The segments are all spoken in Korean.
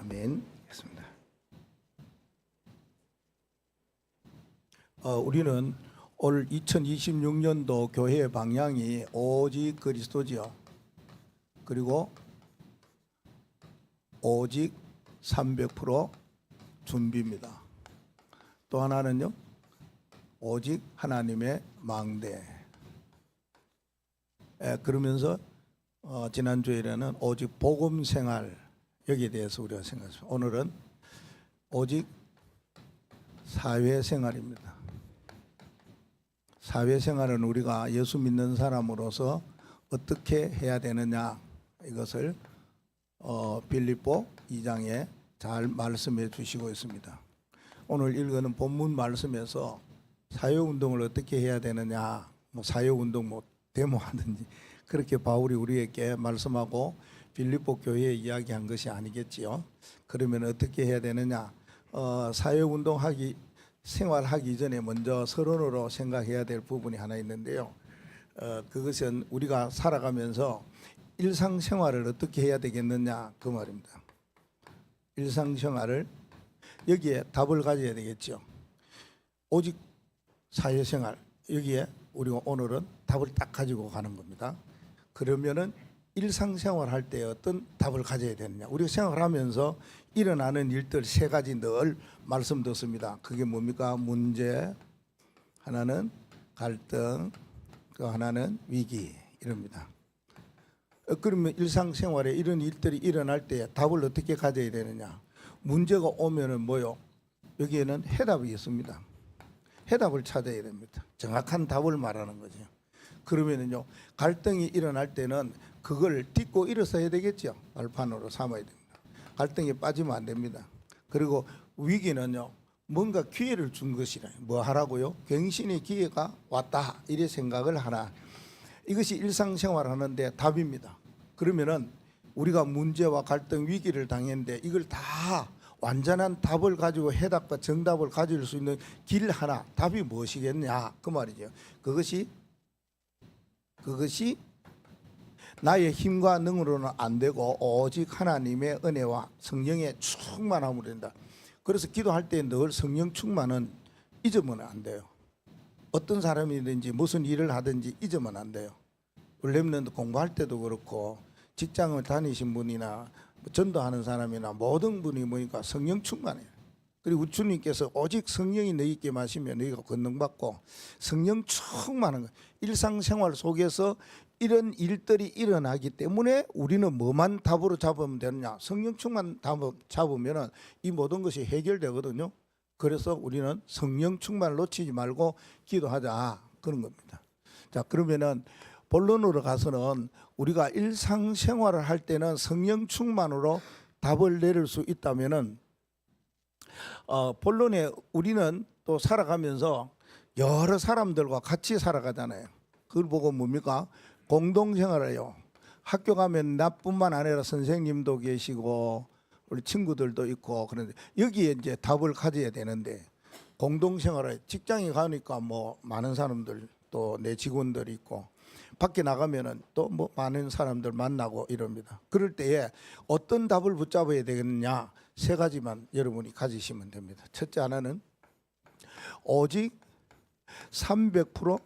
아멘. 했습니다. 우리는 올 2026년도 교회의 방향이 오직 그리스도지요. 그리고 오직 300% 준비입니다. 또 하나는요, 오직 하나님의 망대. 그러면서 지난주에는 오직 복음 생활, 여기에 대해서 우리가 생각했습니다. 오늘은 오직 사회생활입니다. 사회생활은 우리가 예수 믿는 사람으로서 어떻게 해야 되느냐, 이것을 빌립보 2장에 잘 말씀해 주시고 있습니다. 오늘 읽는 본문 말씀에서 사회운동을 어떻게 해야 되느냐, 사회운동 데모하든지 그렇게 바울이 우리에게 말씀하고 빌립보 교회에 이야기한 것이 아니겠지요. 그러면 어떻게 해야 되느냐, 사회운동하기 생활하기 전에 먼저 서론으로 생각해야 될 부분이 하나 있는데요. 그것은 우리가 살아가면서 일상생활을 어떻게 해야 되겠느냐, 그 말입니다. 일상생활을, 여기에 답을 가져야 되겠죠. 오직 사회생활, 여기에 우리가 오늘은 답을 딱 가지고 가는 겁니다. 그러면은 일상생활 할 때 어떤 답을 가져야 되느냐, 우리가 생활하면서 일어나는 일들 세 가지 늘 말씀드렸습니다. 그게 뭡니까? 문제, 하나는 갈등, 또 하나는 위기, 이럽니다. 그러면 일상생활에 이런 일들이 일어날 때 답을 어떻게 가져야 되느냐, 문제가 오면은 뭐요? 여기에는 해답이 있습니다. 해답을 찾아야 됩니다. 정확한 답을 말하는 거죠. 그러면은요, 갈등이 일어날 때는 그걸 딛고 일어서야 되겠죠. 발판으로 삼아야 됩니다. 갈등에 빠지면 안 됩니다. 그리고 위기는요, 뭔가 기회를 준 것이라, 뭐 하라고요? 갱신의 기회가 왔다, 이래 생각을 하나. 이것이 일상생활 하는데 답입니다. 그러면은 우리가 문제와 갈등, 위기를 당했는데 이걸 다 완전한 답을 가지고 해답과 정답을 가질 수 있는 길 하나, 답이 무엇이겠냐, 그 말이죠. 그것이 나의 힘과 능으로는 안 되고 오직 하나님의 은혜와 성령의 충만함으로 된다. 그래서 기도할 때 늘 성령 충만은 잊으면 안 돼요. 어떤 사람이든지 무슨 일을 하든지 잊으면 안 돼요. 렘넌트 공부할 때도 그렇고 직장을 다니신 분이나 전도하는 사람이나 모든 분이 뭐니까 성령 충만해요. 그리고 주님께서 오직 성령이 너희께 마시면 너희가 권능받고, 성령 충만한 거. 일상생활 속에서 이런 일들이 일어나기 때문에 우리는 뭐만 답으로 잡으면 되느냐, 성령 충만 답을 잡으면 이 모든 것이 해결되거든요. 그래서 우리는 성령 충만을 놓치지 말고 기도하자, 그런 겁니다. 자, 그러면은 본론으로 가서는 우리가 일상생활을 할 때는 성령 충만으로 답을 내릴 수 있다면은 본론에 우리는 또 살아가면서 여러 사람들과 같이 살아가잖아요. 그걸 보고 뭡니까? 공동생활해요. 학교 가면 나뿐만 아니라 선생님도 계시고 우리 친구들도 있고, 그런데 여기에 이제 답을 가져야 되는데, 공동생활에 직장에 가니까 뭐 많은 사람들, 또 내 직원들이 있고, 밖에 나가면은 또 뭐 많은 사람들 만나고 이럽니다. 그럴 때에 어떤 답을 붙잡아야 되겠느냐, 세 가지만 여러분이 가지시면 됩니다. 첫째 하나는 오직 300%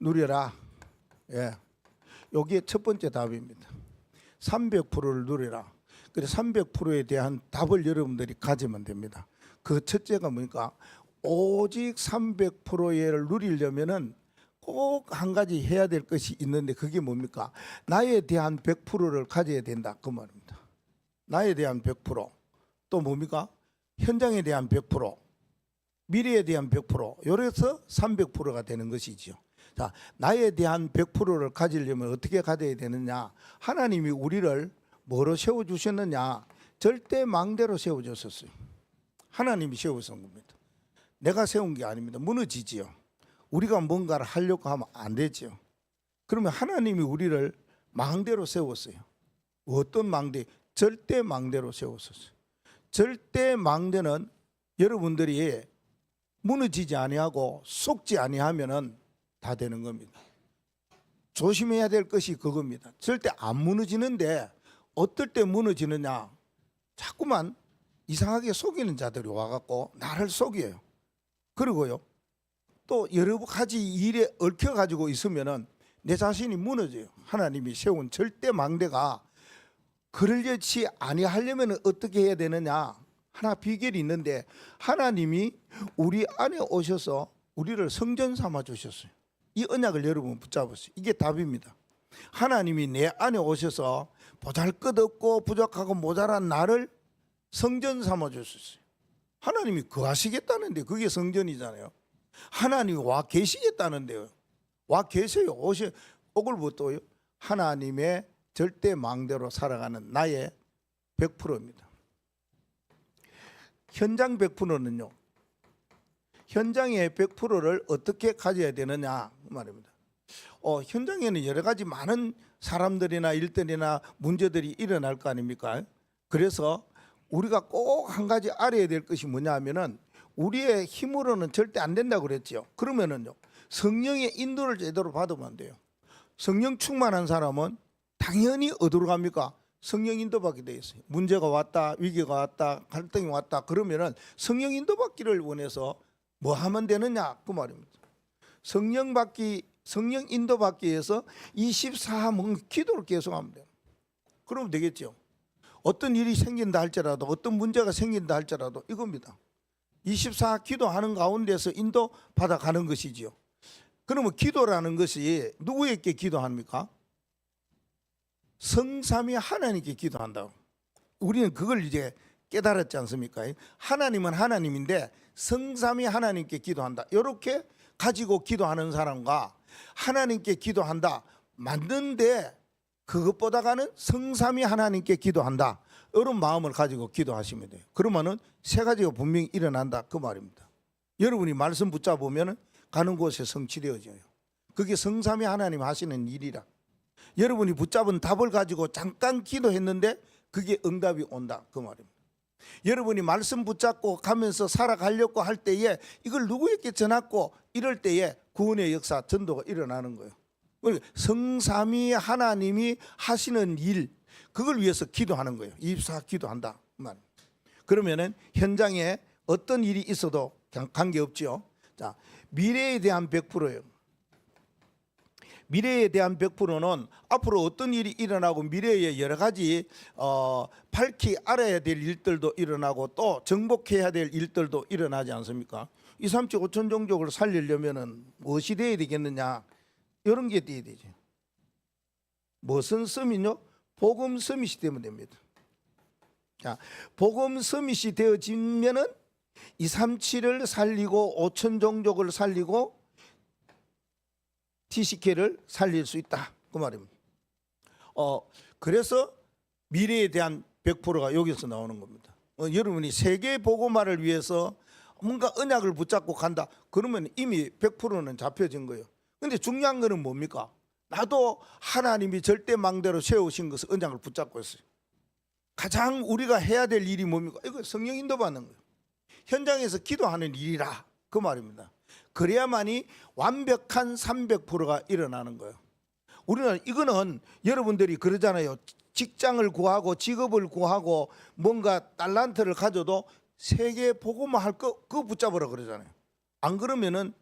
누려라. 예, 여기에 첫 번째 답입니다. 300%를 누려라. 그래서 300%에 대한 답을 여러분들이 가지면 됩니다. 그 첫째가 뭐니까, 오직 300%를 누리려면은 꼭 한 가지 해야 될 것이 있는데, 그게 뭡니까? 나에 대한 100%를 가져야 된다, 그 말입니다. 나에 대한 100%, 또 뭡니까? 현장에 대한 100%, 미래에 대한 100%, 이래서 300%가 되는 것이죠. 자, 나에 대한 100%를 가지려면 어떻게 가져야 되느냐? 하나님이 우리를 뭐로 세워주셨느냐? 절대 망대로 세워주셨어요. 하나님이 세우신 겁니다. 내가 세운 게 아닙니다. 무너지지요. 우리가 뭔가를 하려고 하면 안 되죠. 그러면 하나님이 우리를 망대로 세웠어요. 어떤 망대? 절대 망대로 세웠었어요. 절대 망대는 여러분들이 무너지지 아니하고 속지 아니하면은 다 되는 겁니다. 조심해야 될 것이 그겁니다. 절대 안 무너지는데 어떨 때 무너지느냐? 자꾸만 이상하게 속이는 자들이 와갖고 나를 속여요. 그리고요 또 여러 가지 일에 얽혀가지고 있으면은 내 자신이 무너져요. 하나님이 세운 절대 망대가 그러려치 아니하려면 어떻게 해야 되느냐, 하나 비결이 있는데, 하나님이 우리 안에 오셔서 우리를 성전 삼아 주셨어요. 이 언약을 여러분 붙잡으세요. 이게 답입니다. 하나님이 내 안에 오셔서 보잘것없고 부족하고 모자란 나를 성전 삼아 주셨어요. 하나님이 거하시겠다는데 그게 성전이잖아요. 하나님이 와 계시겠다는데요. 와 계세요. 오글부터요. 하나님의 절대 망대로 살아가는 나의 100%입니다. 현장 100%는요. 현장의 100%를 어떻게 가져야 되느냐 그 말입니다. 현장에는 여러 가지 많은 사람들이나 일들이나 문제들이 일어날 거 아닙니까? 그래서 우리가 꼭 한 가지 알아야 될 것이 뭐냐 하면은 우리의 힘으로는 절대 안 된다고 그랬죠. 그러면은요 성령의 인도를 제대로 받으면 안 돼요. 성령 충만한 사람은 당연히 어디로 갑니까? 성령 인도받게 돼 있어요. 문제가 왔다, 위기가 왔다, 갈등이 왔다 그러면은 성령 인도받기를 원해서 뭐 하면 되느냐 그 말입니다. 성령 인도받기 위해서 24문 기도를 계속하면 돼요. 그러면 되겠죠. 어떤 일이 생긴다 할지라도, 어떤 문제가 생긴다 할지라도 이겁니다. 24 기도하는 가운데서 인도 받아가는 것이지요. 그러면 기도라는 것이 누구에게 기도합니까? 성삼위 하나님께 기도한다. 우리는 그걸 이제 깨달았지 않습니까? 하나님은 하나님인데 성삼위 하나님께 기도한다. 이렇게 가지고 기도하는 사람과 하나님께 기도한다 맞는데 그것보다가는 성삼위 하나님께 기도한다 이런 마음을 가지고 기도하시면 돼요. 그러면은 세 가지가 분명히 일어난다 그 말입니다. 여러분이 말씀 붙잡으면 가는 곳에 성취되어져요. 그게 성삼위 하나님 하시는 일이라. 여러분이 붙잡은 답을 가지고 잠깐 기도했는데 그게 응답이 온다 그 말입니다. 여러분이 말씀 붙잡고 가면서 살아가려고 할 때에 이걸 누구에게 전하고 이럴 때에 구원의 역사 전도가 일어나는 거예요. 성삼위 하나님이 하시는 일 그걸 위해서 기도하는 거예요. 24 기도한다 그 말. 그러면은 현장에 어떤 일이 있어도 관계없죠. 자, 미래에 대한 100%예요. 미래에 대한 100%는 앞으로 어떤 일이 일어나고 미래에 여러 가지 밝히 알아야 될 일들도 일어나고 또 정복해야 될 일들도 일어나지 않습니까? 2, 3, 7, 5천 종족을 살리려면은 무엇이 돼야 되겠느냐? 이런 게 돼야 되죠. 무슨 서밋요? 복음 서밋이 되면 됩니다. 자, 복음 서밋이 되어지면은 2, 3, 7을 살리고 5천 종족을 살리고 TCK를 살릴 수 있다 그 말입니다. 그래서 미래에 대한 100%가 여기서 나오는 겁니다. 여러분이 세계 복음화를 위해서 뭔가 언약을 붙잡고 간다 그러면 이미 100%는 잡혀진 거예요. 근데 중요한 거는 뭡니까? 나도 하나님이 절대 망대로 세우신 것을 언약을 붙잡고 있어요. 가장 우리가 해야 될 일이 뭡니까? 이거 성령 인도받는 거예요. 현장에서 기도하는 일이라 그 말입니다. 그래야만이 완벽한 300%가 일어나는 거예요. 우리는 이거는 여러분들이 그러잖아요. 직장을 구하고 직업을 구하고 뭔가 달란트를 가져도 세계 복음화 할 거 그거 붙잡으라 그러잖아요. 안 그러면은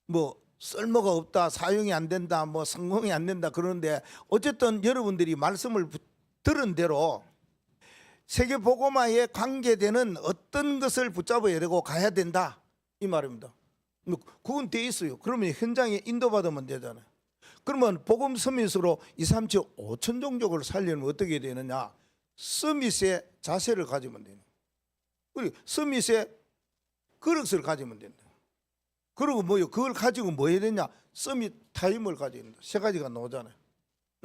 뭐 쓸모가 없다, 사용이 안 된다, 뭐 성공이 안 된다 그러는데 어쨌든 여러분들이 말씀을 들은 대로 세계 복음화에 관계되는 어떤 것을 붙잡아야 되고 가야 된다 이 말입니다. 그건 돼 있어요. 그러면 현장에 인도받으면 되잖아요. 그러면 복음 서밋으로 2, 3, 7, 5천 종족을 살리면 어떻게 되느냐? 서밋의 자세를 가지면 되는. 그리고 서밋의 그릇을 가지면 된다. 그리고 뭐요? 그걸 가지고 뭐 해야 되냐? 서밋 타임을 가져야 된다. 세 가지가 나오잖아요.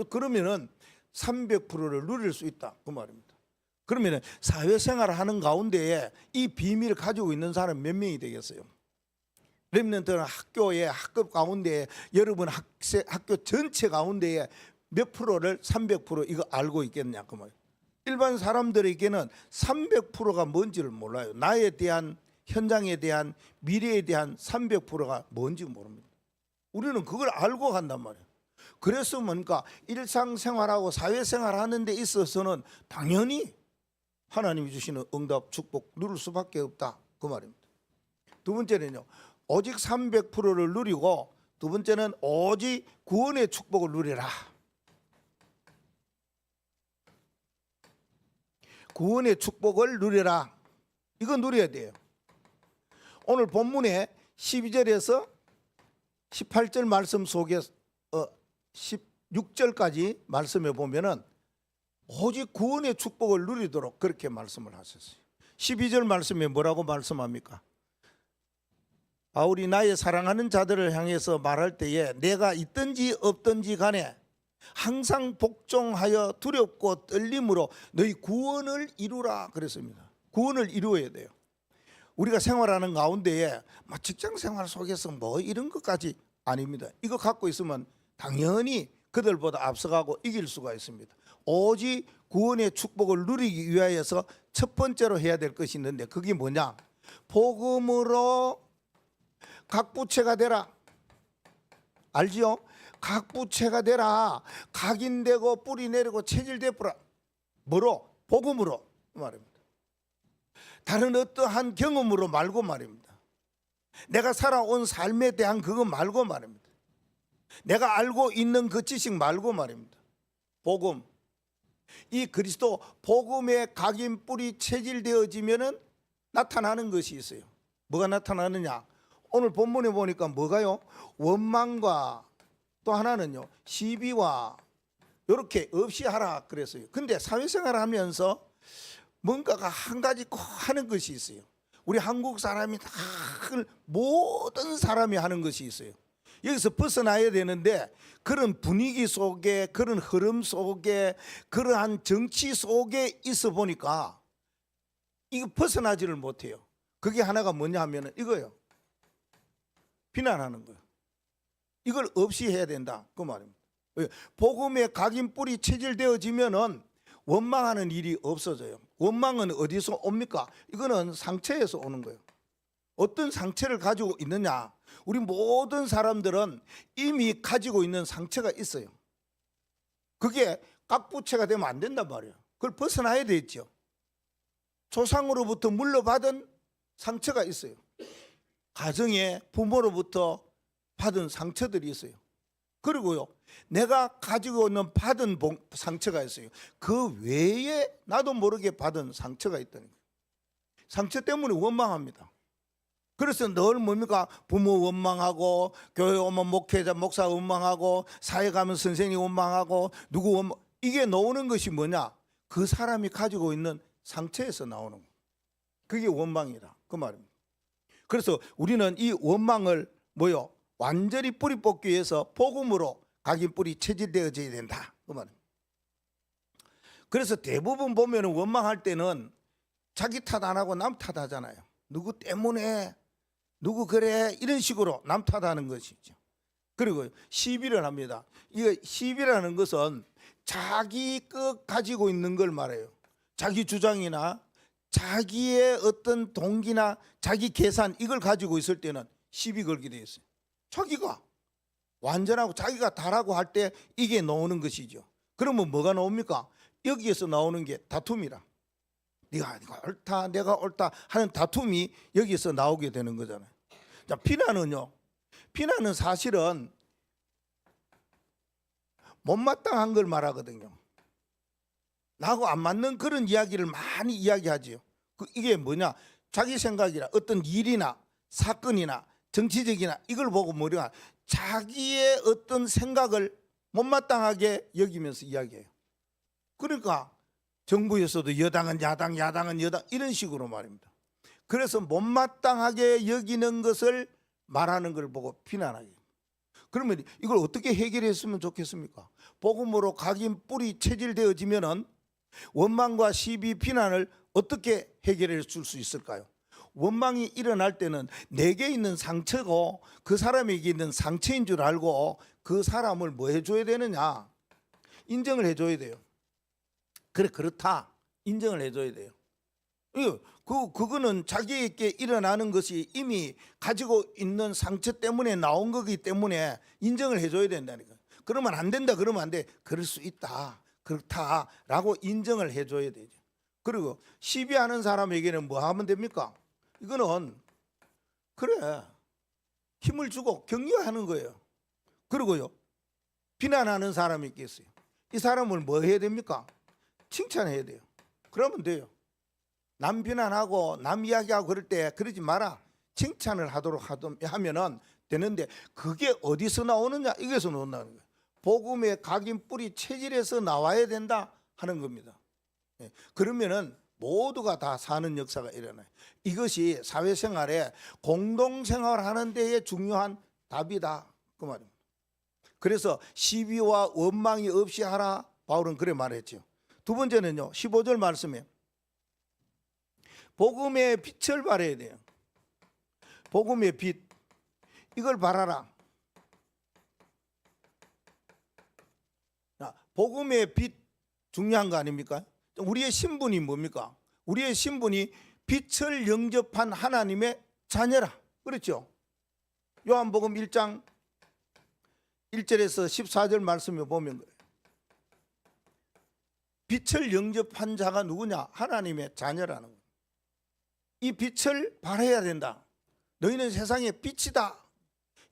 그러면은 300%를 누릴 수 있다 그 말입니다. 그러면은 사회생활을 하는 가운데에 이 비밀을 가지고 있는 사람 몇 명이 되겠어요? 렘넌트는 학교의 학급 가운데 여러분 학교 전체 가운데에 몇 프로를 300% 이거 알고 있겠냐 그 말이에요. 일반 사람들에게는 300%가 뭔지를 몰라요. 나에 대한 현장에 대한 미래에 대한 300%가 뭔지 모릅니다. 우리는 그걸 알고 간단 말이에요. 그래서 뭔가 일상생활하고 사회생활하는 데 있어서는 당연히 하나님이 주시는 응답, 축복 누릴 수밖에 없다 그 말입니다. 두 번째는요, 오직 300%를 누리고, 두 번째는 오직 구원의 축복을 누리라. 구원의 축복을 누리라. 이거 누려야 돼요. 오늘 본문에 12절에서 18절 말씀 속에 16절까지 말씀해 보면은 오직 구원의 축복을 누리도록 그렇게 말씀을 하셨어요. 12절 말씀에 뭐라고 말씀합니까? 바울이 나의 사랑하는 자들을 향해서 말할 때에 내가 있든지 없든지 간에 항상 복종하여 두렵고 떨림으로 너희 구원을 이루라 그랬습니다. 구원을 이루어야 돼요. 우리가 생활하는 가운데에 직장 생활 속에서 뭐 이런 것까지 아닙니다. 이거 갖고 있으면 당연히 그들보다 앞서가고 이길 수가 있습니다. 오직 구원의 축복을 누리기 위하여서 첫 번째로 해야 될 것이 있는데 그게 뭐냐? 복음으로 각 부채가 되라. 알지요? 각 부채가 되라. 각인되고 뿌리 내리고 체질되라. 뭐로? 복음으로 말입니다. 다른 어떠한 경험으로 말고 말입니다. 내가 살아온 삶에 대한 그거 말고 말입니다. 내가 알고 있는 그 지식 말고 말입니다. 복음. 이 그리스도 복음의 각인 뿌리 체질되어지면은 나타나는 것이 있어요. 뭐가 나타나느냐? 오늘 본문에 보니까 뭐가요? 원망과 또 하나는요, 시비와 이렇게 없이 하라 그랬어요. 근데 사회생활 하면서 뭔가가 한 가지 꼭 하는 것이 있어요. 우리 한국 사람이 다 모든 사람이 하는 것이 있어요. 여기서 벗어나야 되는데 그런 분위기 속에, 그런 흐름 속에, 그러한 정치 속에 있어 보니까 이거 벗어나지를 못해요. 그게 하나가 뭐냐 하면 이거예요. 비난하는 거예요. 이걸 없이 해야 된다 그 말입니다. 복음의 각인 뿌리 체질되어지면은 원망하는 일이 없어져요. 원망은 어디서 옵니까? 이거는 상처에서 오는 거예요. 어떤 상처를 가지고 있느냐? 우리 모든 사람들은 이미 가지고 있는 상처가 있어요. 그게 각부채가 되면 안 된단 말이에요. 그걸 벗어나야 되겠죠. 조상으로부터 물려받은 상처가 있어요. 가정에 부모로부터 받은 상처들이 있어요. 그리고요, 내가 가지고 있는 받은 상처가 있어요. 그 외에 나도 모르게 받은 상처가 있다는 거예요. 상처 때문에 원망합니다. 그래서 늘 뭡니까? 부모 원망하고, 교회 오면 목회자, 목사 원망하고, 사회 가면 선생님 원망하고, 누구 원망. 이게 나오는 것이 뭐냐? 그 사람이 가지고 있는 상처에서 나오는 거예요. 그게 원망이다 그 말입니다. 그래서 우리는 이 원망을 뭐요? 완전히 뿌리 뽑기 위해서 복음으로 각인 뿌리 체질되어져야 된다 그 말입니다. 그래서 대부분 보면 원망할 때는 자기 탓 안 하고 남 탓하잖아요. 누구 때문에, 누구 그래, 이런 식으로 남 탓하는 것이죠. 그리고 시비를 합니다. 이거 시비라는 것은 자기 것 가지고 있는 걸 말해요. 자기 주장이나 자기의 어떤 동기나 자기 계산, 이걸 가지고 있을 때는 시비 걸게 돼 있어요. 자기가 완전하고 자기가 다라고 할 때 이게 나오는 것이죠. 그러면 뭐가 나옵니까? 여기에서 나오는 게 다툼이라. 네가 옳다, 내가 옳다 하는 다툼이 여기에서 나오게 되는 거잖아요. 자, 비난은요, 비난은 사실은 못마땅한 걸 말하거든요. 나하고 안 맞는 그런 이야기를 많이 이야기하지요. 이게 뭐냐? 자기 생각이나 어떤 일이나 사건이나 정치적이나 이걸 보고 뭐냐? 자기의 어떤 생각을 못마땅하게 여기면서 이야기해요. 그러니까 정부에서도 여당은 야당, 야당은 여당, 이런 식으로 말입니다. 그래서 못마땅하게 여기는 것을 말하는 걸 보고 비난하게. 그러면 이걸 어떻게 해결했으면 좋겠습니까? 복음으로 각인 뿌리 체질되어지면은 원망과 시비, 비난을 어떻게 해결해 줄 수 있을까요? 원망이 일어날 때는 내게 있는 상처고 그 사람에게 있는 상처인 줄 알고 그 사람을 뭐 해줘야 되느냐? 인정을 해줘야 돼요. 그래, 그렇다, 인정을 해줘야 돼요. 그거는 자기에게 일어나는 것이 이미 가지고 있는 상처 때문에 나온 거기 때문에 인정을 해줘야 된다니까. 그러면 안 된다, 그러면 안 돼. 그럴 수 있다, 그렇다라고 인정을 해줘야 되죠. 그리고 시비하는 사람에게는 뭐 하면 됩니까? 이거는 그래 힘을 주고 격려하는 거예요. 그리고요 비난하는 사람이 있겠어요. 이 사람을 뭐 해야 됩니까? 칭찬해야 돼요. 그러면 돼요. 남 비난하고 남 이야기하고 그럴 때 그러지 마라. 칭찬을 하도록 하면은 되는데 그게 어디서 나오느냐? 이게서 나온다는 거예요. 복음의 각인 뿌리 체질에서 나와야 된다 하는 겁니다. 예. 그러면은 모두가 다 사는 역사가 일어나요. 이것이 사회생활에 공동생활하는 데에 중요한 답이다 그 말입니다. 그래서 시비와 원망이 없이 하라 바울은 그래 말했죠. 두 번째는요 15절 말씀에 복음의 빛을 발해야 돼요. 복음의 빛 이걸 발하라. 복음의 빛 중요한 거 아닙니까? 우리의 신분이 뭡니까? 우리의 신분이 빛을 영접한 하나님의 자녀라. 그렇죠? 요한복음 1장 1절에서 14절 말씀에 보면 빛을 영접한 자가 누구냐? 하나님의 자녀라는 거예요. 이 빛을 발해야 된다. 너희는 세상의 빛이다.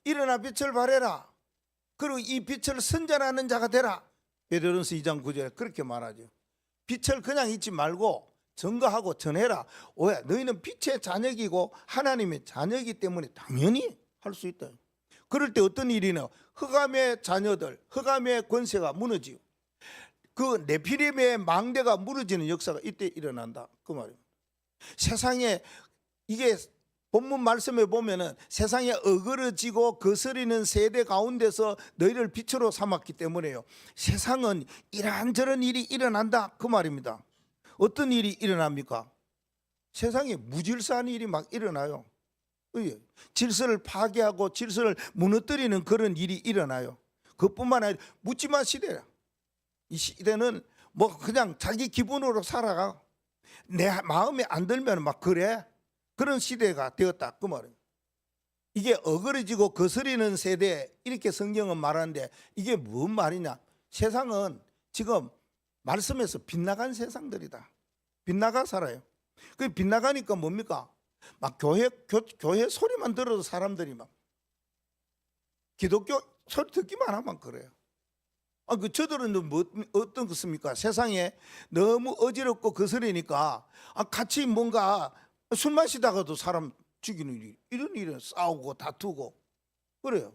일어나 빛을 발해라. 그리고 이 빛을 선전하는 자가 되라. 베드로전서 2장 9절에 그렇게 말하죠. 빛을 그냥 잊지 말고 증거하고 전해라. 왜? 너희는 빛의 자녀이고 하나님의 자녀이기 때문에 당연히 할 수 있다. 그럴 때 어떤 일이냐? 흑암의 자녀들, 흑암의 권세가 무너지고 그 네피림의 망대가 무너지는 역사가 이때 일어난다 그 말입니다. 세상에 이게 본문 말씀에 보면은 세상에 어그러지고 거스리는 세대 가운데서 너희를 빛으로 삼았기 때문에요. 세상은 이런저런 일이 일어난다 그 말입니다. 어떤 일이 일어납니까? 세상에 무질서한 일이 막 일어나요. 질서를 파괴하고 질서를 무너뜨리는 그런 일이 일어나요. 그것뿐만 아니라 묻지마 시대야. 이 시대는 뭐 그냥 자기 기분으로 살아가. 내 마음에 안 들면 막 그래. 그런 시대가 되었다 그 말이에요. 이게 어그러지고 거스리는 세대 이렇게 성경은 말하는데 이게 무슨 말이냐? 세상은 지금 말씀에서 빗나간 세상들이다. 빗나가 살아요. 그 빗나가니까 뭡니까? 막 교회 소리만 들어도 사람들이 막 기독교 소리 듣기만 하면 그래요. 저들은 뭐 어떤 것입니까? 세상에 너무 어지럽고 거스리니까 같이 뭔가 술 마시다가도 사람 죽이는 일, 이런 일은 싸우고 다투고 그래요.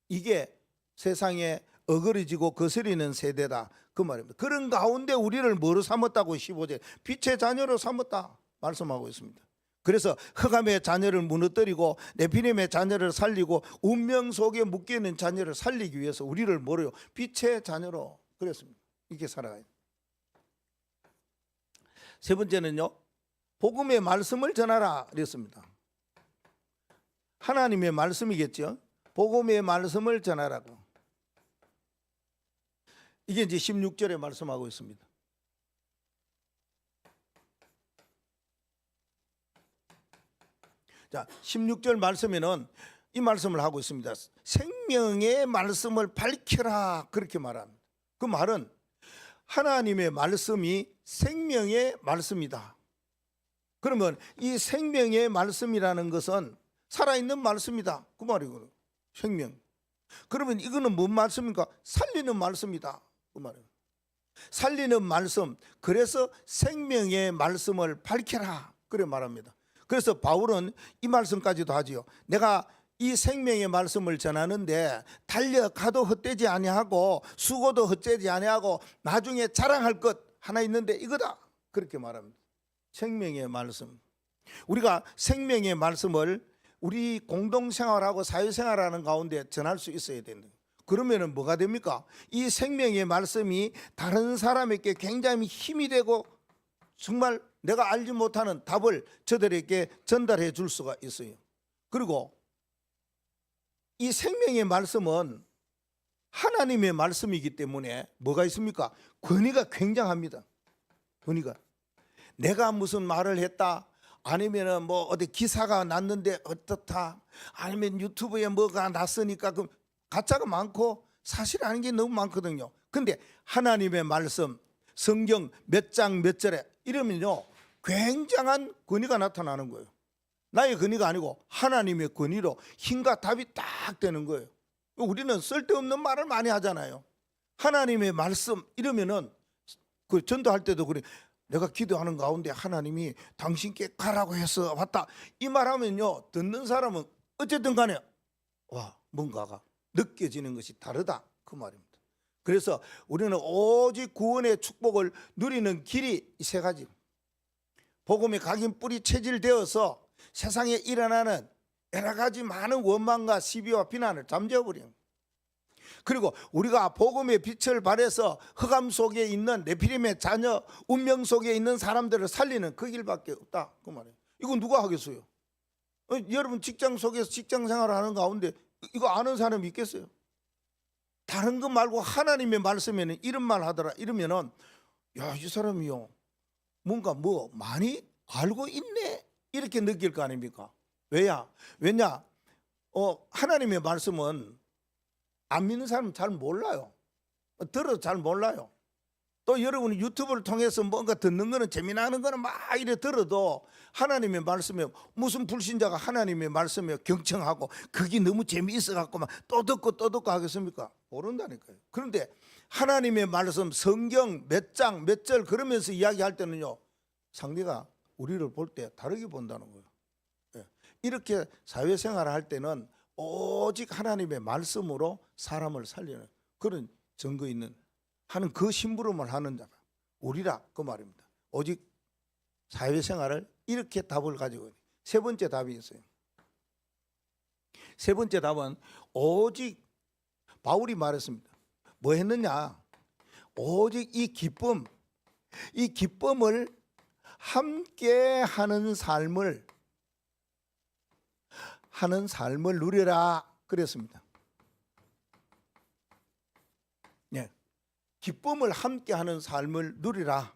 이게 세상에 어그러지고 거스리는 세대다 그 말입니다. 그런 가운데 우리를 뭐로 삼았다고 15절 빛의 자녀로 삼았다 말씀하고 있습니다. 그래서 흑암의 자녀를 무너뜨리고 네피림의 자녀를 살리고 운명 속에 묶여있는 자녀를 살리기 위해서 우리를 뭐래요? 빛의 자녀로 그랬습니다. 이렇게 살아가요. 세 번째는요 복음의 말씀을 전하라 그랬습니다. 하나님의 말씀이겠죠. 복음의 말씀을 전하라고. 이게 이제 16절에 말씀하고 있습니다. 자, 16절 말씀에는 이 말씀을 하고 있습니다. 생명의 말씀을 밝혀라 그렇게 말합니다. 그 말은 하나님의 말씀이 생명의 말씀이다. 그러면 이 생명의 말씀이라는 것은 살아있는 말씀이다 그 말이거든요. 생명. 그러면 이거는 뭔 말씀입니까? 살리는 말씀이다 그 말이에요. 살리는 말씀. 그래서 생명의 말씀을 밝혀라 그래 말합니다. 그래서 바울은 이 말씀까지도 하지요. 내가 이 생명의 말씀을 전하는데 달려가도 헛되지 아니하고 수고도 헛되지 아니하고 나중에 자랑할 것 하나 있는데 이거다 그렇게 말합니다. 생명의 말씀. 우리가 생명의 말씀을 우리 공동생활하고 사회생활하는 가운데 전할 수 있어야 된다. 그러면은 뭐가 됩니까? 이 생명의 말씀이 다른 사람에게 굉장히 힘이 되고 정말 내가 알지 못하는 답을 저들에게 전달해 줄 수가 있어요. 그리고 이 생명의 말씀은 하나님의 말씀이기 때문에 뭐가 있습니까? 권위가 굉장합니다. 권위가. 내가 무슨 말을 했다 아니면은 뭐 어디 기사가 났는데 어떻다 아니면 유튜브에 뭐가 났으니까 그 가짜가 많고 사실 아닌 게 너무 많거든요. 근데 하나님의 말씀 성경 몇 장 몇 절에 이러면요 굉장한 권위가 나타나는 거예요. 나의 권위가 아니고 하나님의 권위로 힘과 답이 딱 되는 거예요. 우리는 쓸데없는 말을 많이 하잖아요. 하나님의 말씀 이러면은 그 전도할 때도 그래. 내가 기도하는 가운데 하나님이 당신께 가라고 해서 왔다. 이 말하면요 듣는 사람은 어쨌든 간에 와 뭔가가 느껴지는 것이 다르다 그 말입니다. 그래서 우리는 오직 구원의 축복을 누리는 길이 이 세 가지. 복음의 각인 뿌리 체질되어서 세상에 일어나는 여러 가지 많은 원망과 시비와 비난을 잠재워버리는. 그리고 우리가 복음의 빛을 발해서 흑암 속에 있는 네피림의 자녀, 운명 속에 있는 사람들을 살리는 그 길밖에 없다 그 말이에요. 이거 누가 하겠어요? 여러분 직장 속에서 직장 생활을 하는 가운데 이거 아는 사람이 있겠어요? 다른 것 말고 하나님의 말씀에는 이런 말 하더라 이러면은 야, 이 사람이요 뭔가 뭐 많이 알고 있네 이렇게 느낄 거 아닙니까? 왜냐? 하나님의 말씀은 안 믿는 사람은 잘 몰라요. 들어도 잘 몰라요. 또 여러분이 유튜브를 통해서 뭔가 듣는 거는 재미나는 거는 막 이래 들어도 하나님의 말씀에 무슨 불신자가 하나님의 말씀에 경청하고 그게 너무 재미있어 갖고 막 또 듣고 하겠습니까? 모른다니까요. 그런데 하나님의 말씀 성경 몇 장 몇 절 그러면서 이야기할 때는요 상대가 우리를 볼 때 다르게 본다는 거예요. 이렇게 사회생활을 할 때는 오직 하나님의 말씀으로 사람을 살리는 그런 증거 있는 하는 그 심부름을 하는 자가 우리라 그 말입니다. 오직 사회생활을 이렇게 답을 가지고 세 번째 답이 있어요. 세 번째 답은 오직 바울이 말했습니다. 뭐 했느냐? 오직 이 기쁨을 함께 하는 삶을 누려라 그랬습니다. 네. 기쁨을 함께 하는 삶을 누리라.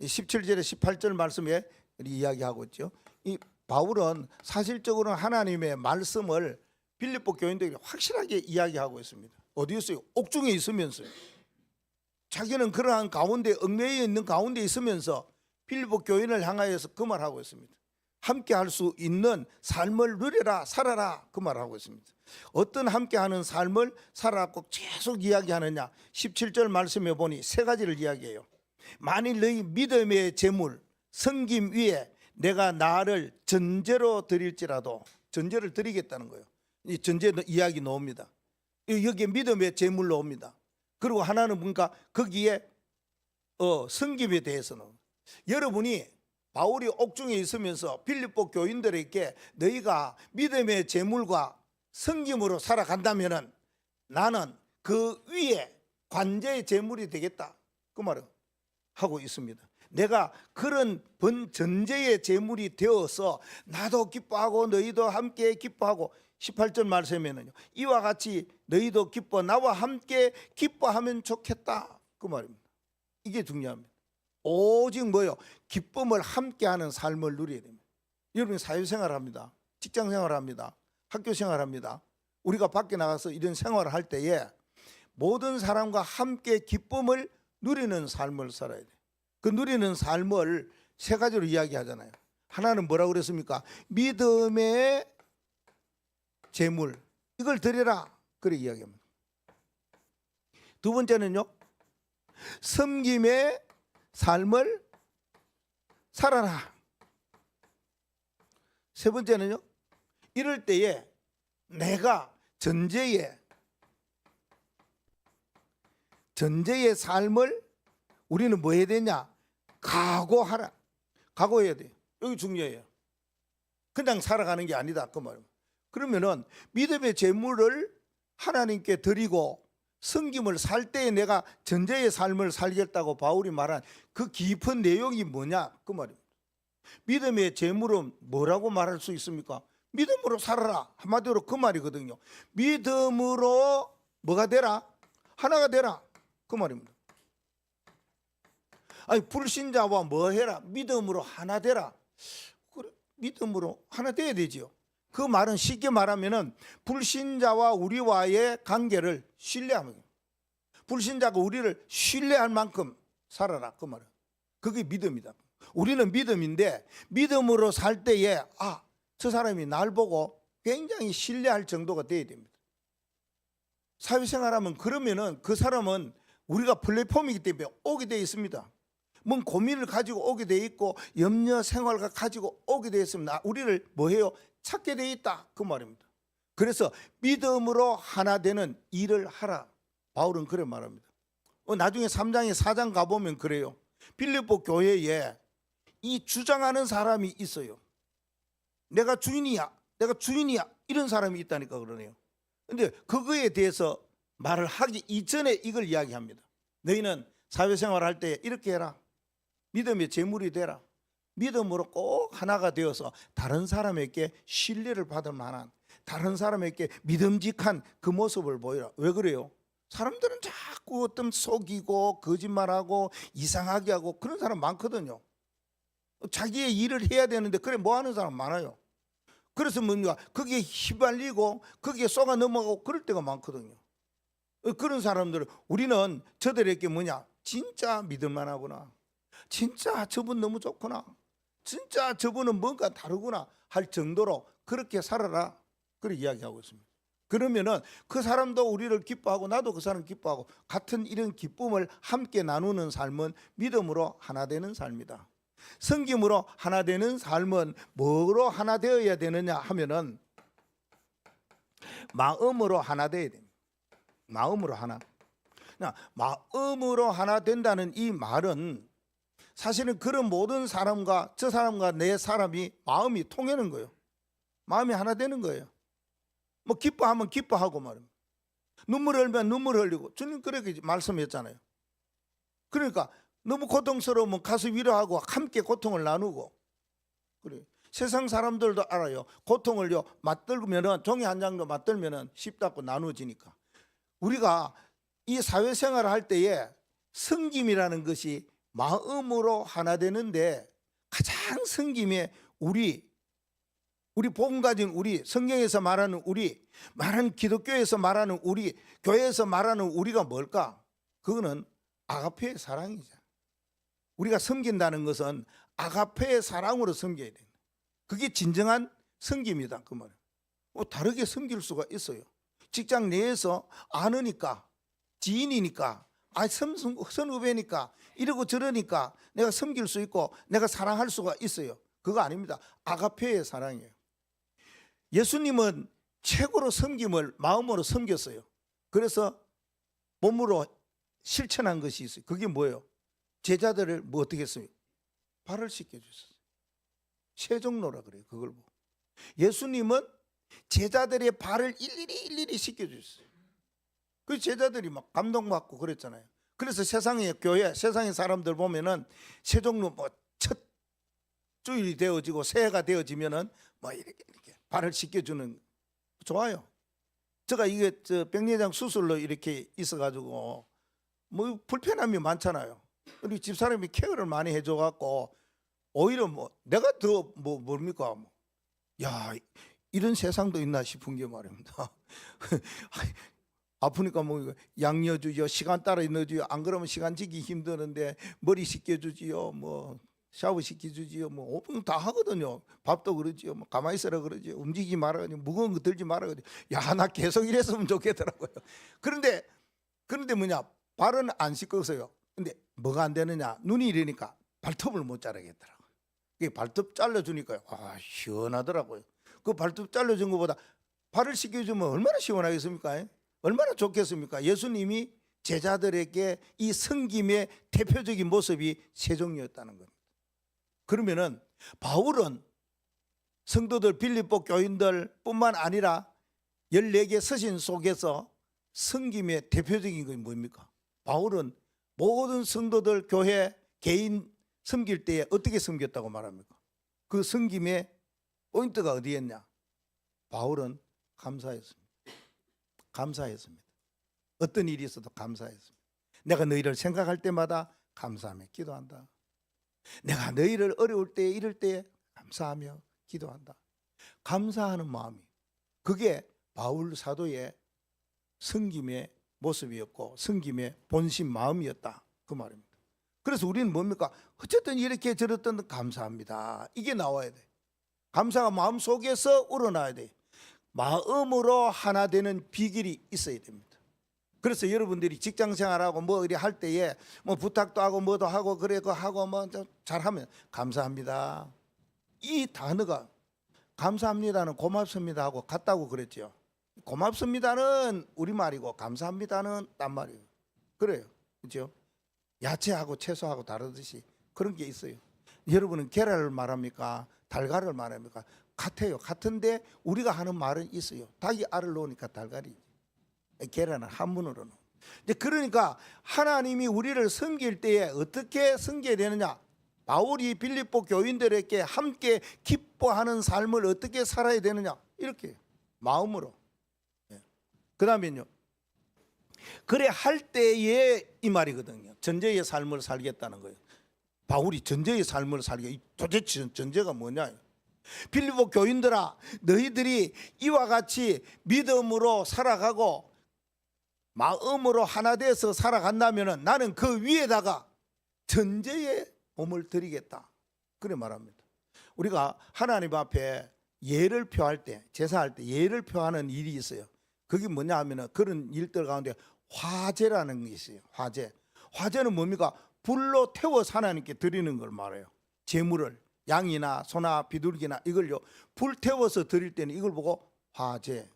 17절에 18절 말씀에 이야기하고 있죠. 이 바울은 사실적으로는 하나님의 말씀을 빌립보 교인들에게 확실하게 이야기하고 있습니다. 어디였어요? 옥중에 있으면서요. 자기는 그러한 가운데 얽매여 있는 가운데 있으면서 빌립보 교인을 향하여서 그 말하고 있습니다. 함께 할 수 있는 삶을 누려라 살아라 그 말하고 있습니다. 어떤 함께하는 삶을 살아라 꼭 계속 이야기하느냐 17절 말씀에 보니 세 가지를 이야기해요. 만일 너희 믿음의 재물 섬김 위에 내가 나를 전제로 드릴지라도 전제를 드리겠다는 거예요. 이 전제 이야기 나옵니다. 여기에 믿음의 재물 나옵니다. 그리고 하나는 뭔가 거기에 섬김에 대해서는 여러분이 바울이 옥중에 있으면서 빌립보 교인들에게 너희가 믿음의 재물과 섬김으로 살아간다면은 나는 그 위에 관제의 재물이 되겠다 그 말을 하고 있습니다. 내가 그런 전제의 재물이 되어서 나도 기뻐하고 너희도 함께 기뻐하고 18절 말씀에는요 이와 같이 너희도 기뻐 나와 함께 기뻐하면 좋겠다 그 말입니다. 이게 중요합니다. 오직 뭐요? 기쁨을 함께하는 삶을 누려야 됩니다. 여러분이 사회생활을 합니다. 직장생활을 합니다. 학교생활을 합니다. 우리가 밖에 나가서 이런 생활을 할 때에 모든 사람과 함께 기쁨을 누리는 삶을 살아야 돼요. 그 누리는 삶을 세 가지로 이야기하잖아요. 하나는 뭐라고 그랬습니까? 믿음의 재물 이걸 드려라 그래 이야기합니다. 두 번째는요 섬김의 삶을 살아라. 세 번째는요 이럴 때에 내가 전제의 삶을 우리는 뭐 해야 되냐? 각오하라. 각오해야 돼요. 여기 중요해요. 그냥 살아가는 게 아니다 그 말입니다. 그러면은 믿음의 재물을 하나님께 드리고 섬김을 살 때에 내가 전제의 삶을 살겠다고 바울이 말한 그 깊은 내용이 뭐냐 그 말입니다. 믿음의 재물은 뭐라고 말할 수 있습니까? 믿음으로 살아라 한마디로 그 말이거든요. 믿음으로 뭐가 되라? 하나가 되라 그 말입니다. 아니 불신자와 뭐 해라? 믿음으로 하나 되라. 그래, 믿음으로 하나 돼야 되지요. 그 말은 쉽게 말하면은 불신자와 우리와의 관계를 신뢰하는, 불신자가 우리를 신뢰할 만큼 살아라 그 말은 그게 믿음이다. 우리는 믿음인데 믿음으로 살 때에 저 사람이 날 보고 굉장히 신뢰할 정도가 돼야 됩니다. 사회생활하면 그러면은 그 사람은 우리가 플랫폼이기 때문에 오게 되어 있습니다. 뭔 고민을 가지고 오게 되어 있고 염려 생활을 가지고 오게 되어 있으면 우리를 뭐해요? 찾게 되어 있다 그 말입니다. 그래서 믿음으로 하나 되는 일을 하라. 바울은 그래 말합니다. 나중에 3장에 4장 가보면 그래요. 빌립보 교회에 이 주장하는 사람이 있어요. 내가 주인이야 이런 사람이 있다니까 그러네요. 근데 그거에 대해서 말을 하기 이전에 이걸 이야기합니다. 너희는 사회생활을 할 때 이렇게 해라. 믿음의 제물이 되라. 믿음으로 꼭 하나가 되어서 다른 사람에게 신뢰를 받을 만한, 다른 사람에게 믿음직한 그 모습을 보여라. 왜 그래요? 사람들은 자꾸 어떤 속이고 거짓말하고 이상하게 하고 그런 사람 많거든요. 자기의 일을 해야 되는데 그래 뭐 하는 사람 많아요. 그래서 뭔가 거기에 휘발리고 거기에 쏘가 넘어가고 그럴 때가 많거든요. 그런 사람들은 우리는 저들에게 진짜 믿을만 하구나, 진짜 저분 너무 좋구나, 진짜 저분은 뭔가 다르구나 할 정도로 그렇게 살아라, 그렇게 이야기하고 있습니다. 그러면은 그 사람도 우리를 기뻐하고 나도 그 사람 기뻐하고 같은 이런 기쁨을 함께 나누는 삶은 믿음으로 하나 되는 삶이다. 성김으로 하나 되는 삶은 뭐로 하나 되어야 되느냐 하면은 마음으로 하나 되어야 됩니다. 마음으로 하나. 마음으로 하나 된다는 이 말은 사실은 그런 모든 사람과 저 사람과 내 사람이 마음이 통하는 거예요. 마음이 하나 되는 거예요. 뭐 기뻐하면 기뻐하고 말입니다. 눈물 흘리면 눈물 흘리고 주님 그렇게 말씀했잖아요. 그러니까 너무 고통스러우면 가서 위로하고 함께 고통을 나누고 그래. 세상 사람들도 알아요. 고통을요 맞들면은 종이 한 장도 맞들면은 쉽다고 나누어지니까. 우리가 이 사회생활을 할 때에 섬김이라는 것이 마음으로 하나 되는데 가장 섬김에 우리 복음 가진 우리, 성경에서 말하는 우리, 많은 기독교에서 말하는 우리, 교회에서 말하는 우리가 뭘까? 그거는 아가페의 사랑이죠. 우리가 섬긴다는 것은 아가페의 사랑으로 섬겨야 됩니다. 그게 진정한 섬김이다 그 말이에요. 다르게 섬길 수가 있어요. 직장 내에서 아느니까, 지인이니까, 선후배니까 이러고 저러니까 내가 섬길 수 있고 내가 사랑할 수가 있어요. 그거 아닙니다. 아가페의 사랑이에요. 예수님은 최고로 섬김을 마음으로 섬겼어요. 그래서 몸으로 실천한 것이 있어요. 그게 뭐예요? 제자들을 어떻게 했어요? 발을 씻겨주셨어요. 세종로라 그래요. 그걸 보고 예수님은 제자들의 발을 일일이 씻겨주셨어요. 그 제자들이 막 감동받고 그랬잖아요. 그래서 세상의 교회, 세상의 사람들 보면은 세종로 첫 주일이 되어지고 새해가 되어지면은 이렇게 발을 씻겨주는, 좋아요. 제가 이게 백내장 수술로 이렇게 있어가지고 불편함이 많잖아요. 우리 집사람이 케어를 많이 해줘갖고 오히려 내가 더 뭡니까? 야, 이런 세상도 있나 싶은 게 말입니다. 아프니까 약 넣어주죠, 시간 따라 넣어주죠. 안 그러면 시간 지기 힘드는데 머리 씻겨주지요, 샤워 시켜주지요, 다 하거든요. 밥도 그러지요, 가만히 있으라 그러지요, 움직이지 말아, 무거운 거 들지 말아. 야, 나 계속 이랬으면 좋겠더라고요. 그런데 발은 안 씻고서요. 근데 뭐가 안 되느냐? 눈이 이러니까 발톱을 못 자르겠더라고요. 발톱 잘라주니까요, 시원하더라고요. 그 발톱 잘라준 것보다 발을 씻겨주면 얼마나 시원하겠습니까? 얼마나 좋겠습니까? 예수님이 제자들에게 이 섬김의 대표적인 모습이 세종이었다는 겁니다. 그러면은 바울은 성도들 빌립보 교인들 뿐만 아니라 14개 서신 속에서 섬김의 대표적인 것이 뭡니까? 바울은 모든 성도들, 교회, 개인 섬길 때에 어떻게 섬겼다고 말합니까? 그 섬김의 포인트가 어디였냐? 바울은 감사했습니다. 감사했습니다. 어떤 일이 있어도 감사했습니다. 내가 너희를 생각할 때마다 감사하며 기도한다. 내가 너희를 어려울 때 이럴 때 감사하며 기도한다. 감사하는 마음이, 그게 바울 사도의 섬김의 모습이었고 섬김의 본심 마음이었다 그 말입니다. 그래서 우리는 뭡니까? 어쨌든 이렇게 저랬던 감사합니다. 이게 나와야 돼. 감사가 마음속에서 우러나야 돼. 마음으로 하나 되는 비결이 있어야 됩니다. 그래서 여러분들이 직장 생활하고 뭐 이리 할 때에 뭐 부탁도 하고 뭐도 하고 그래 그 하고 뭐 잘하면 감사합니다. 이 단어가 감사합니다는 고맙습니다 하고 같다고 그랬죠. 고맙습니다는 우리말이고 감사합니다는 딴 말이에요. 그래요. 그렇죠? 야채하고 채소하고 다르듯이 그런 게 있어요. 여러분은 계란을 말합니까? 달걀을 말합니까? 같아요. 같은데 우리가 하는 말은 있어요. 닭이 알을 놓으니까 달걀이, 계란은 한문으로는. 그러니까 하나님이 우리를 섬길 때에 어떻게 섬겨야 되느냐? 바울이 빌립보 교인들에게 함께 기뻐하는 삶을 어떻게 살아야 되느냐? 이렇게 마음으로. 그 다음에요, 그래 할 때에 이 말이거든요. 전제의 삶을 살겠다는 거예요. 바울이 전제의 삶을 살게. 도대체 전제가 뭐냐? 빌립보 교인들아, 너희들이 이와 같이 믿음으로 살아가고 마음으로 하나 돼서 살아간다면 나는 그 위에다가 전제의 몸을 드리겠다. 그래 말합니다. 우리가 하나님 앞에 예를 표할 때, 제사할 때 예를 표하는 일이 있어요. 그게 뭐냐 하면은 그런 일들 가운데 화제라는 게 있어요. 화제는 뭡니까? 불로 태워서 하나님께 드리는 걸 말해요. 제물을, 양이나 소나 비둘기나 이걸요, 불 태워서 드릴 때는 이걸 보고 화제.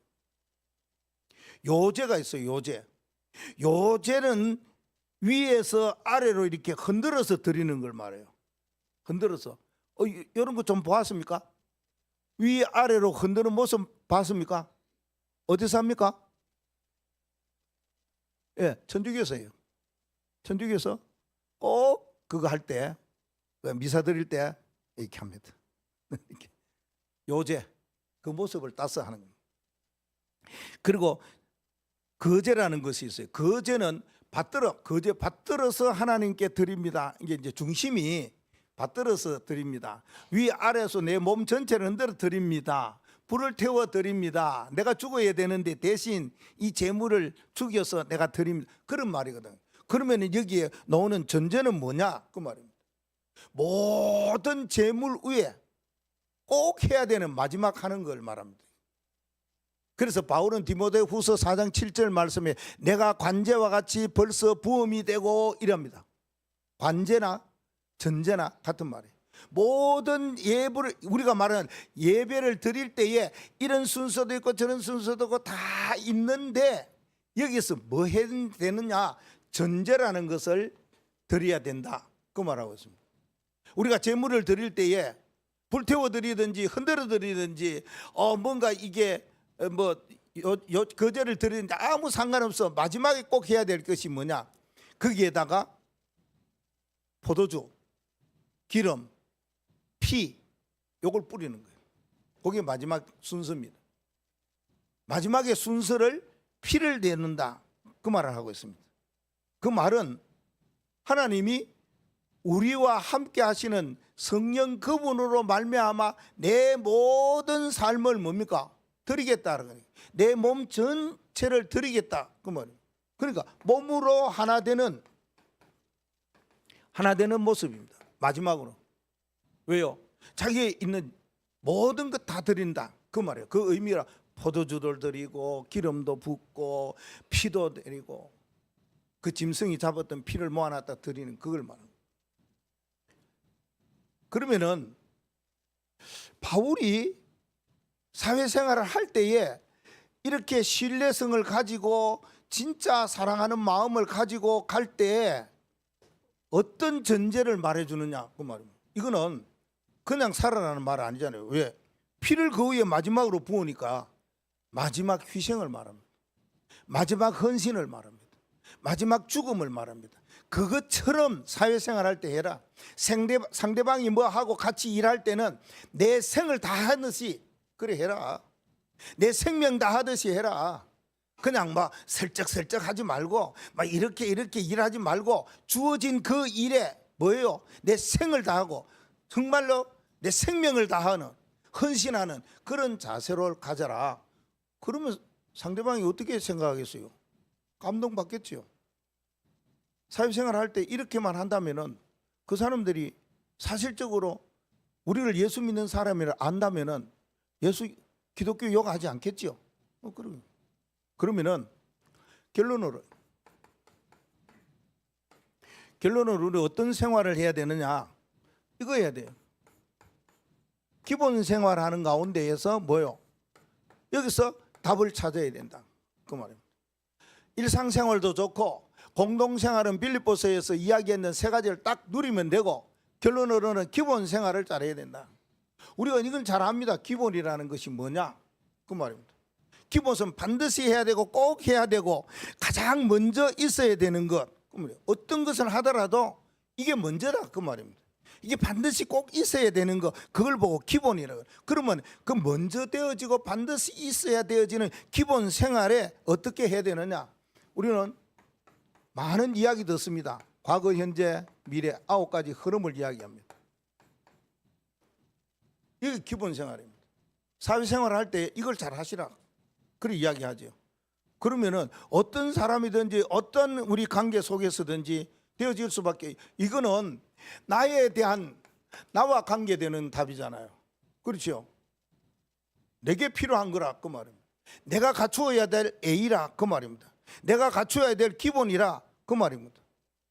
요제가 있어요. 요제는 위에서 아래로 이렇게 흔들어서 드리는 걸 말해요. 흔들어서. 이런 거 좀 보았습니까? 위아래로 흔드는 모습 봤습니까? 어디서 합니까? 예, 천주교에서요. 천주교에서 꼭 그거 할 때, 미사 드릴 때 이렇게 합니다. 이렇게. 요제, 그 모습을 따서 하는 겁니다. 그리고 거제라는 것이 있어요. 거제는 받들어서 하나님께 드립니다. 이제 중심이 받들어서 드립니다. 위아래에서 내 몸 전체를 흔들어 드립니다. 불을 태워 드립니다. 내가 죽어야 되는데 대신 이 제물을 죽여서 내가 드립니다. 그런 말이거든. 그러면 여기에 나오는 전제는 뭐냐? 그 말입니다. 모든 제물 위에 꼭 해야 되는 마지막 하는 걸 말합니다. 그래서 바울은 디모데후서 4장 7절 말씀에 내가 관제와 같이 벌써 부음이 되고 이랍니다. 관제나 전제나 같은 말이에요. 모든 예배를, 우리가 말하는 예배를 드릴 때에 이런 순서도 있고 저런 순서도 있고 다 있는데 여기서 뭐 해야 되느냐? 전제라는 것을 드려야 된다. 그 말하고 있습니다. 우리가 제물을 드릴 때에 불태워 드리든지 흔들어 드리든지 뭔가 이게 거제를 드리는데 아무 상관없어. 마지막에 꼭 해야 될 것이 뭐냐? 거기에다가 포도주, 기름, 피, 요걸 뿌리는 거예요. 그게 마지막 순서입니다. 마지막에 순서를 피를 내는다. 그 말을 하고 있습니다. 그 말은 하나님이 우리와 함께 하시는 성령 그분으로 말미암아 내 모든 삶을 뭡니까? 드리겠다는 거예요. 내 몸 전체를 드리겠다. 그 말이에요. 그러니까 몸으로 하나 되는 모습입니다. 마지막으로. 왜요? 자기에 있는 모든 것 다 드린다. 그 말이에요. 그 의미라 포도주도 드리고 기름도 붓고 피도 드리고 그 짐승이 잡았던 피를 모아놨다 드리는 그걸 말합니다. 그러면은 바울이 사회생활을 할 때에 이렇게 신뢰성을 가지고 진짜 사랑하는 마음을 가지고 갈 때 어떤 전제를 말해주느냐 그 말입니다. 이거는 그냥 살아라는 말 아니잖아요. 왜? 피를 그 위에 마지막으로 부으니까 마지막 희생을 말합니다. 마지막 헌신을 말합니다. 마지막 죽음을 말합니다. 그것처럼 사회생활 할 때 해라. 상대방이 뭐 하고 같이 일할 때는 내 생을 다 하듯이 그래 해라. 내 생명 다 하듯이 해라. 그냥 막 슬쩍슬쩍 하지 말고 막 이렇게 일하지 말고 주어진 그 일에 뭐예요? 내 생을 다하고 정말로 내 생명을 다하는 헌신하는 그런 자세로 가져라. 그러면 상대방이 어떻게 생각하겠어요? 감동받겠죠. 사회생활을 할 때 이렇게만 한다면은 그 사람들이 사실적으로 우리를 예수 믿는 사람을 안다면은 기독교 욕하지 않겠지요. 그러면은 결론으로 우리 어떤 생활을 해야 되느냐, 이거 해야 돼요. 기본 생활하는 가운데에서 뭐요? 여기서 답을 찾아야 된다, 그 말입니다. 일상생활도 좋고 공동생활은 빌립보서에서 이야기했는 세 가지를 딱 누리면 되고, 결론으로는 기본 생활을 잘해야 된다. 우리가 이건 잘 압니다. 기본이라는 것이 뭐냐, 그 말입니다. 기본은 반드시 해야 되고 꼭 해야 되고 가장 먼저 있어야 되는 것, 어떤 것을 하더라도 이게 먼저다, 그 말입니다. 이게 반드시 꼭 있어야 되는 거, 그걸 보고 기본이라고. 그러면 그 먼저 되어지고 반드시 있어야 되어지는 기본 생활에 어떻게 해야 되느냐, 우리는 많은 이야기 듣습니다. 과거, 현재, 미래 9가지 흐름을 이야기합니다. 이게 기본 생활입니다. 사회생활을 할 때 이걸 잘 하시라, 그렇게 이야기하죠. 그러면은 어떤 사람이든지 어떤 우리 관계 속에서든지 되어질 수밖에. 이거는 나와 관계되는 답이잖아요. 그렇죠? 내게 필요한 거라, 그 말입니다. 내가 갖추어야 될 A라, 그 말입니다. 내가 갖추어야 될 기본이라, 그 말입니다.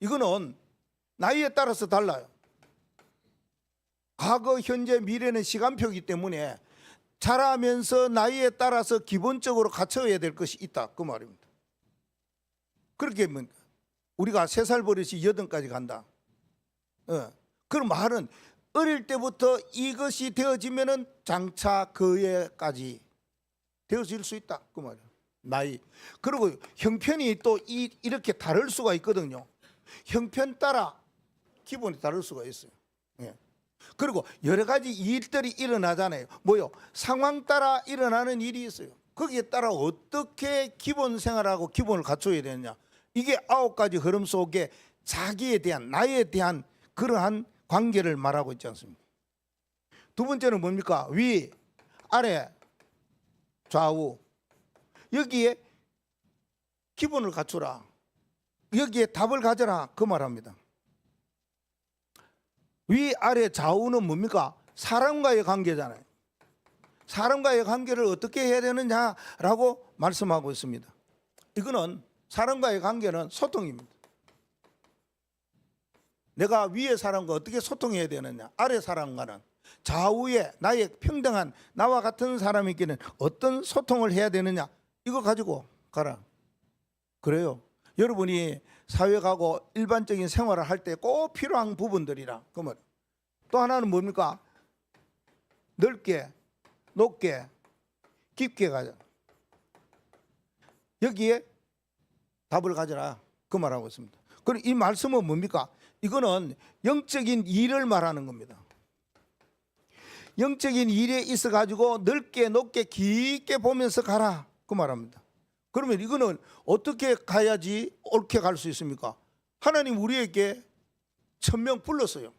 이거는 나이에 따라서 달라요. 과거, 현재, 미래는 시간표이기 때문에 자라면서 나이에 따라서 기본적으로 갖춰야 될 것이 있다, 그 말입니다. 그렇게 우리가 3살 버릇이 8까지 간다. 그런 말은 어릴 때부터 이것이 되어지면은 장차 그에까지 되어질 수 있다, 그 말이에요. 나이. 그리고 형편이 또 이렇게 다를 수가 있거든요. 형편 따라 기본이 다를 수가 있어요. 그리고 여러 가지 일들이 일어나잖아요. 뭐요? 상황 따라 일어나는 일이 있어요. 거기에 따라 어떻게 기본 생활하고 기본을 갖춰야 되느냐, 이게 9가지 흐름 속에 자기에 대한, 나에 대한 그러한 관계를 말하고 있지 않습니까? 두 번째는 뭡니까? 위, 아래, 좌우. 여기에 기본을 갖추라, 여기에 답을 가져라, 그 말합니다. 위, 아래, 좌우는 뭡니까? 사람과의 관계잖아요. 사람과의 관계를 어떻게 해야 되느냐라고 말씀하고 있습니다. 이거는 사람과의 관계는 소통입니다. 내가 위의 사람과 어떻게 소통해야 되느냐, 아래 사람과는, 좌우에 나의 평등한 나와 같은 사람에게는 어떤 소통을 해야 되느냐, 이거 가지고 가라. 그래요. 여러분이 사회 가고 일반적인 생활을 할 때 꼭 필요한 부분들이라. 그러면 또 하나는 뭡니까? 넓게, 높게, 깊게 가자. 여기에 답을 가져라, 그 말하고 있습니다. 그리고 이 말씀은 뭡니까? 이거는 영적인 일을 말하는 겁니다. 영적인 일에 있어 가지고 넓게, 높게, 깊게 보면서 가라, 그 말합니다. 그러면 이거는 어떻게 가야지 옳게 갈 수 있습니까? 하나님 우리에게 천명 불렀어요.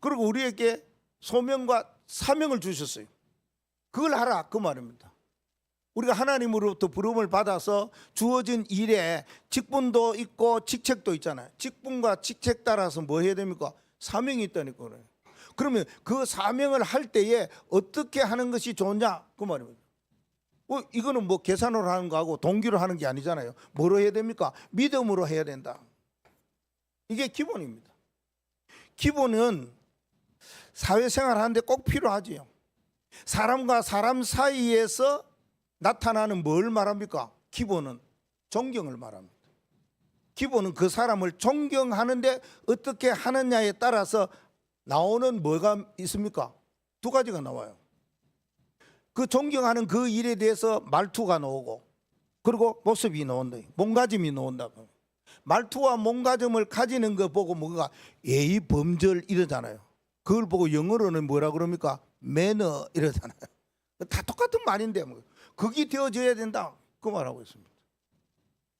그리고 우리에게 소명과 사명을 주셨어요. 그걸 하라, 그 말입니다. 우리가 하나님으로부터 부름을 받아서 주어진 일에 직분도 있고 직책도 있잖아요. 직분과 직책 따라서 뭐 해야 됩니까? 사명이 있다니까 그래요. 그러면 그 사명을 할 때에 어떻게 하는 것이 좋냐, 그 말입니다. 이거는 뭐 계산으로 하는 거하고 동기로 하는 게 아니잖아요. 뭐로 해야 됩니까? 믿음으로 해야 된다. 이게 기본입니다. 기본은 사회생활 하는데 꼭 필요하지요. 사람과 사람 사이에서 나타나는 뭘 말합니까? 기본은 존경을 말합니다. 기본은 그 사람을 존경하는데 어떻게 하느냐에 따라서 나오는 뭐가 있습니까? 2가지가 나와요. 그 존경하는 그 일에 대해서 말투가 나오고, 그리고 모습이 나온다, 몸가짐이 나온다. 말투와 몸가짐을 가지는 거 보고 뭐가 예의 범절 이러잖아요. 그걸 보고 영어로는 뭐라 그럽니까? 매너 이러잖아요. 다 똑같은 말인데 뭐 그게 되어져야 된다, 그 말하고 있습니다.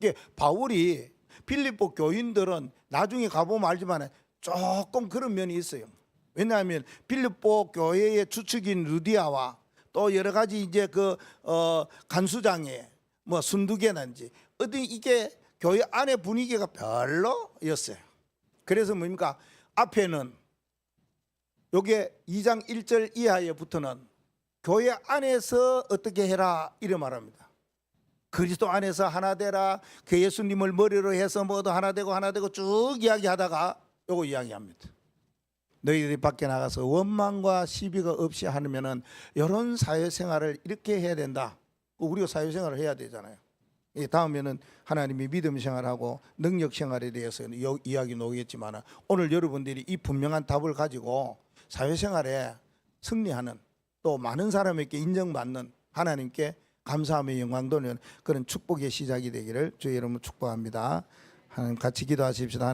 이게 바울이 빌립보 교인들은 나중에 가보면 알지만 조금 그런 면이 있어요. 왜냐하면 빌립보 교회의 주축인 루디아와 또 여러 가지 이제 간수장에 뭐 순두개난지 어디 이게 교회 안의 분위기가 별로였어요. 그래서 뭡니까? 앞에는 요게 2장 1절 이하에부터는 교회 안에서 어떻게 해라 이래 말합니다. 그리스도 안에서 하나 되라. 그 예수님을 머리로 해서 뭐도 하나 되고 쭉 이야기하다가 요거 이야기합니다. 너희들이 밖에 나가서 원망과 시비가 없이 하면은 이런 사회생활을 이렇게 해야 된다. 우리가 사회생활을 해야 되잖아요. 다음에는 하나님이 믿음 생활하고 능력 생활에 대해서 이야기 나오겠지만 오늘 여러분들이 이 분명한 답을 가지고 사회생활에 승리하는 또 많은 사람에게 인정받는 하나님께 감사하며 영광 돌리는 그런 축복의 시작이 되기를 주의 이름으로 축복합니다. 하나님 같이 기도하십시다.